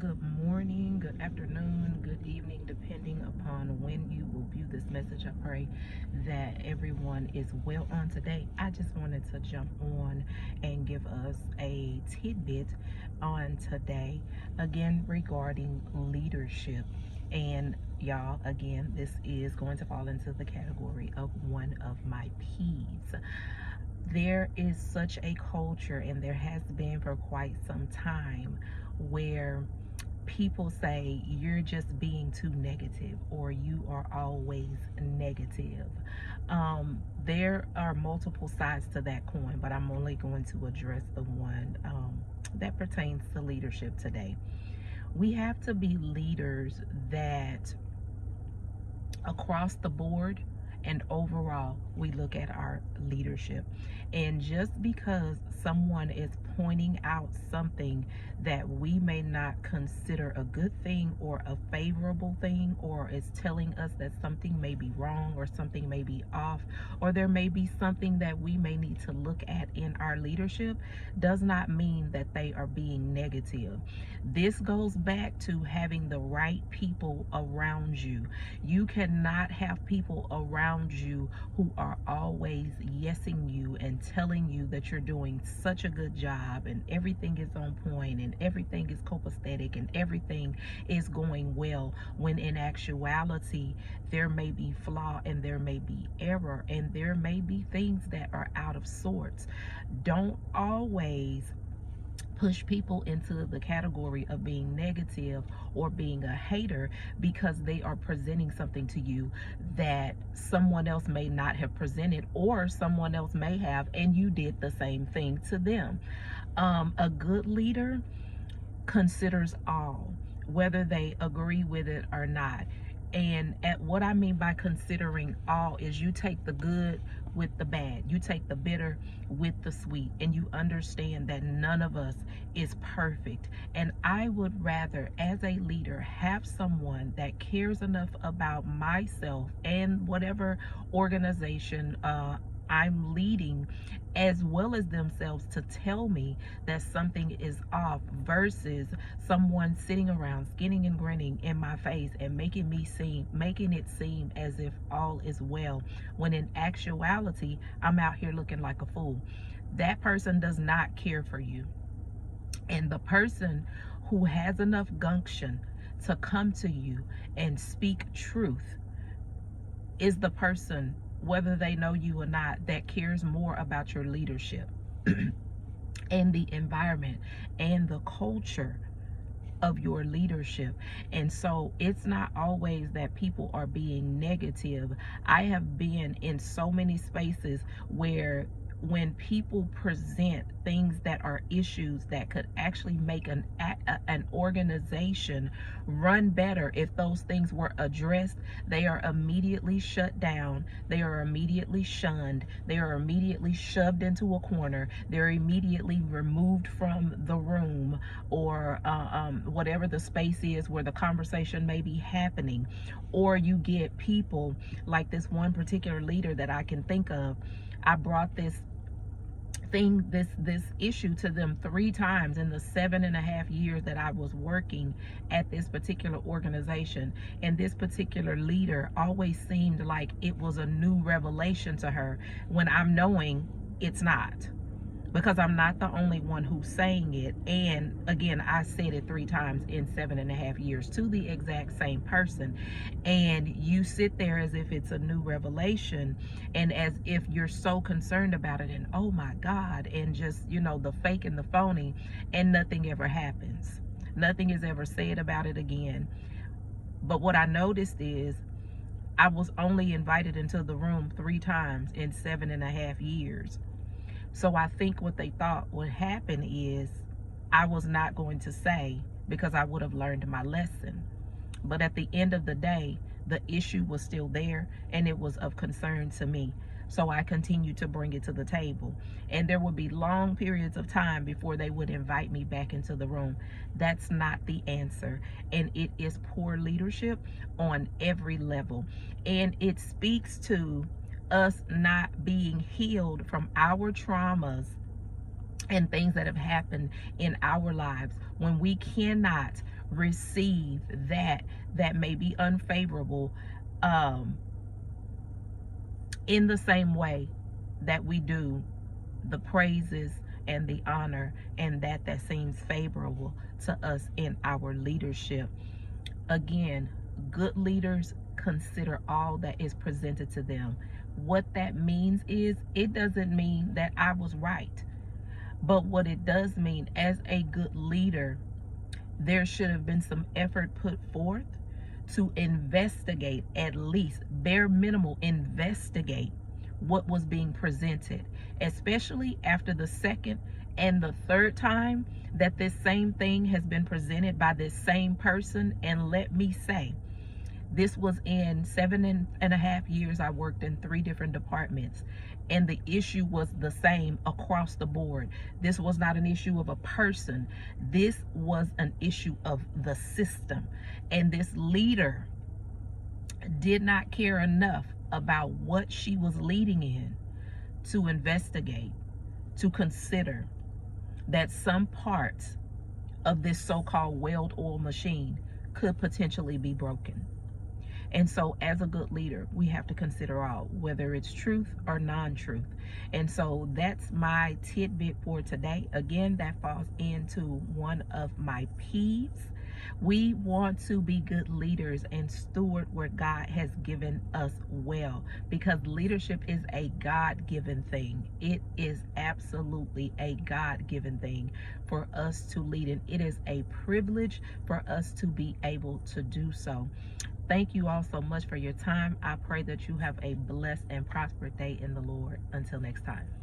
good morning, good afternoon, good evening, depending upon when you will view this message. I pray that everyone is well on today. I just wanted to jump on and give us a tidbit on today, again, regarding leadership. And y'all, again, this is going to fall into the category of one of my peeves. There is such a culture, and there has been for quite some time, where people say you're just being too negative or you are always negative. There are multiple sides to that coin, but I'm only going to address the one that pertains to leadership today. We have to be leaders that across the board and overall we look at our leadership, and just because someone is pointing out something that we may not consider a good thing or a favorable thing, or is telling us that something may be wrong or something may be off, or there may be something that we may need to look at in our leadership, does not mean that they are being negative. This goes back to having the right people around you. You cannot have people around you who are always yesing you and telling you that you're doing such a good job and everything is on point and everything is copacetic and everything is going well, when in actuality there may be flaw and there may be error and there may be things that are out of sorts. Don't always push people into the category of being negative or being a hater because they are presenting something to you that someone else may not have presented, or someone else may have, and you did the same thing to them. A good leader considers all, whether they agree with it or not. And at what I mean by considering all is you take the good with the bad, you take the bitter with the sweet, and you understand that none of us is perfect. And I would rather, as a leader, have someone that cares enough about myself and whatever organization I'm leading, as well as themselves, to tell me that something is off, versus someone sitting around skinning and grinning in my face and making it seem as if all is well, when in actuality I'm out here looking like a fool. That person does not care for you. And the person who has enough gumption to come to you and speak truth is the person, whether they know you or not, that cares more about your leadership and the environment and the culture of your leadership. And so it's not always that people are being negative. I have been in so many spaces where, when people present things that are issues that could actually make an organization run better if those things were addressed, they are immediately shut down, they are immediately shunned, they are immediately shoved into a corner, they're immediately removed from the room, or whatever the space is where the conversation may be happening. Or you get people like this one particular leader that I can think of. I brought this issue to them 3 times in the 7.5 years that I was working at this particular organization. And this particular leader always seemed like it was a new revelation to her, when I'm knowing it's not, because I'm not the only one who's saying it. And again, I said it 3 times in 7.5 years to the exact same person. And you sit there as if it's a new revelation, and as if you're so concerned about it, and oh my God, and just, the fake and the phony, and nothing ever happens. Nothing is ever said about it again. But what I noticed is, I was only invited into the room 3 times in 7.5 years. So I think what they thought would happen is I was not going to say, because I would have learned my lesson. But at the end of the day, the issue was still there, and it was of concern to me. So I continued to bring it to the table. And there would be long periods of time before they would invite me back into the room. That's not the answer. And it is poor leadership on every level. And it speaks to us not being healed from our traumas and things that have happened in our lives, when we cannot receive that may be unfavorable, in the same way that we do the praises and the honor and that seems favorable to us in our leadership. Again, good leaders consider all that is presented to them. What that means is, it doesn't mean that I was right, but what it does mean, as a good leader, there should have been some effort put forth to investigate, at least bare minimal investigate what was being presented, especially after the second and the third time that this same thing has been presented by this same person. And let me say, this was in 7.5 years I worked in 3 different departments, and the issue was the same across the board. This was not an issue of a person. This was an issue of the system. And this leader did not care enough about what she was leading in to investigate, to consider that some parts of this so-called well-oiled machine could potentially be broken. And so as a good leader, we have to consider all, whether it's truth or non-truth. And so that's my tidbit for today. Again, that falls into one of my peeves. We want to be good leaders and steward what God has given us well, because leadership is a God-given thing. It is absolutely a God-given thing for us to lead, and it is a privilege for us to be able to do so. Thank you all so much for your time. I pray that you have a blessed and prosperous day in the Lord. Until next time.